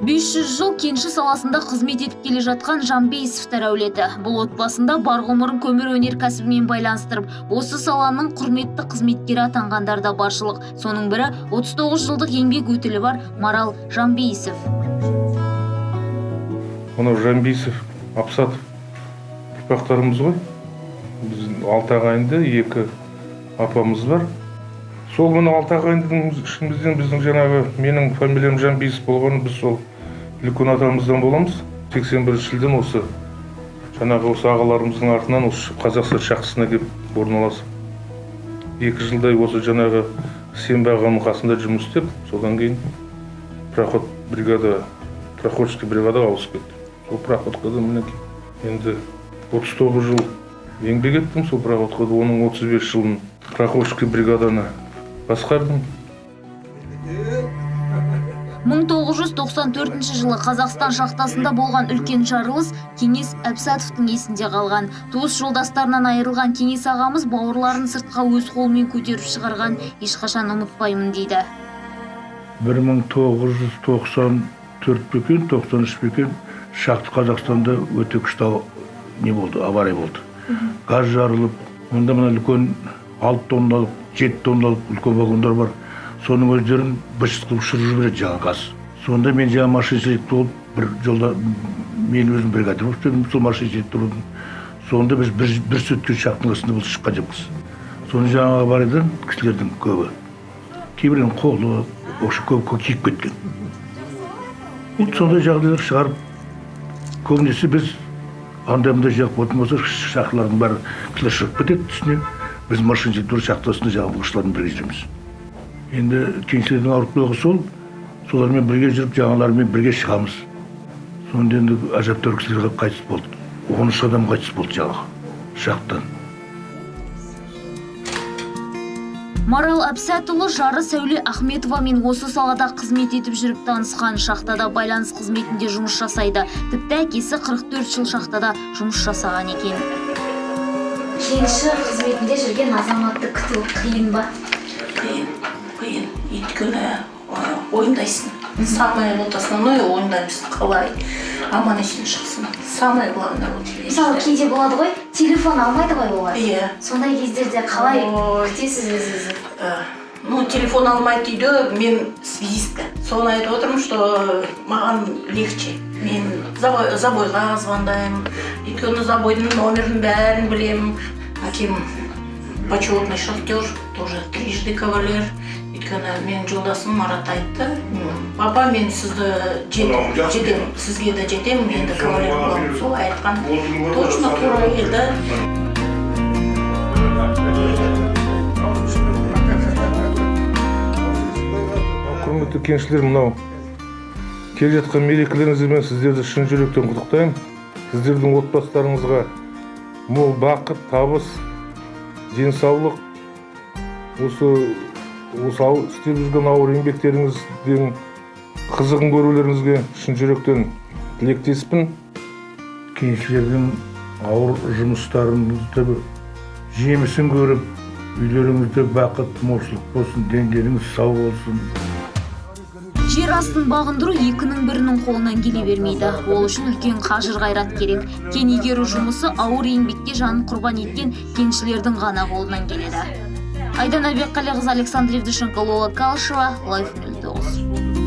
500 жыл кенші саласында қызмет етіп келе жатқан Жанбейісовтар әулеті. Бұл отбасында бар ғұмырын көмір өнеркәсібімен байланыстырып, осы саланың құрметті қызметкері атанғандар да баршылық. Соның бірі 39 жылдық еңбек өтілі бар Марал Жанбейісов. Мынау Жанбейісов, Апсатов ұрпақтарымыз ғой. Біздің 6 ағайынды 2 апамыз бар. Сол мына 6 ағайындың ішімізден біздің жаңағы менің фамилиям Жанбейісов болғаны, біз сол үлкен атамыздан боламыз. 81 жылдан осы жаңағы осы ағаларымыздың артынан осы Қазақстан шахтасына келіп орналасып. 2 жылдай осы жаңағы Сембі ағаның қасында жұмыс істеп, содан кейін проходческий бригадаға ауысып кеттім. Сол проходкада мінекей. Енді 39 жыл еңбек еттім сол проходкада, оның 35 жылын проходческий бригаданы басқардым. 1994 жылы Қазақстан шахтасында болған үлкен жарылыс Кеңес Әбсатовтың есінде қалған. Туыс жолдастарынан айырылған Кеңес ағамыз бауырларын сыртқа өз қолымен көтеріп шығарған, ешқашан ұмытпаймын дейді. 1994 бекен, 93 бекен шахта Қазақстанда өте күшті не болды, авария болды. Газ жарылып, онда мына үлкен 6 тонналық, 7 тонналық үлкен вагондар бар. Соның өздерін бышыт қылып ұшырып жібереді жаңа газ. Сонда мен жаңа машиншілік болып, бір жолда мен өзім бригадир болып істедім, сол машиншілік тұрдым. Сонда біз бір сөткен шахтың астында бұл шыққан жоқпыз. Соны жаңа авариядан кісілердің көбі. Кейбірінің қолы, осы көбі киіп кеткен. Сондай жағдайлар шығарып, көбінесе біз анда-мында жағып болатын болса, шахталардың бәрі кісілер шығып кетеді түсіне. Біз машиншілік шахтасында жаңа бұғыштарын бірге жүреміз. Енді кеңселердің ауыртпалығы солармен бірге жүріп, жаңалармен бірге шығамыз. Сонда енді әжептәуір кісілер қайтыс болды. 13 адам қайтыс болды жаңағы шахтан. Марал Әбсатұлы жары Сәуле Ахметовамен осы салада қызмет етіп жүріп танысқан. Шахтада байланыс қызметінде жұмыс жасайды. Тіпті әкесі 44 жыл шахтада жұмыс жасаған екен. Кенші қызметінде жүрген азаматты күту қиын ба? Қиын. Өйткені ойындайсың. Самое основное ойындаймыз, қалай аман есен шықсын. Самое главное. Мысалы, кейде болады ғой, телефон алмайды ғой олар. Иә. Сондай кездерде қалай күтесіз өзіңізді? Телефон алмайды дейді, мен связистка. Соны айтып отырмын, что маған легче. Мен забойға звондаймын. Өйткені забойдың номерін бәрін білемін. Әкем почетный шахтер, тоже 3-ді кавалер. Өйткені мен жолдасым Марат айтты. Папа, мен сізді жетем, сізге де жетем, енді кавалер боламын. Сол айтқан. Точно тура келді. Құрметті кеншілер, мынау келе жатқан мерекелеріңізбен сіздерді шын жүректен құттықтаймын. Сіздердің отбасыларыңызға мол бақыт, табыс, денсаулық, осы істеп жүрген ауыр еңбектеріңіздің қызығын көрулеріңізге шын жүректен тілектеспін. Кеншілердің ауыр жұмыстарыңызды жемісін көріп, үйлеріңізде бақыт, молшылық болсын, дендеріңіз сау болсын. Жер астын бағындыру екінің бірінің қолынан келе бермейді. Ол үшін үлкен қажыр қайрат керек. Кен игеру жұмысы ауыр еңбекке жанын құрбан еткен кеншілердің ғана қолынан келеді. Айдана Бекқалиқызы, Александр Евдушенко, Лола Калышева, Лайф 09.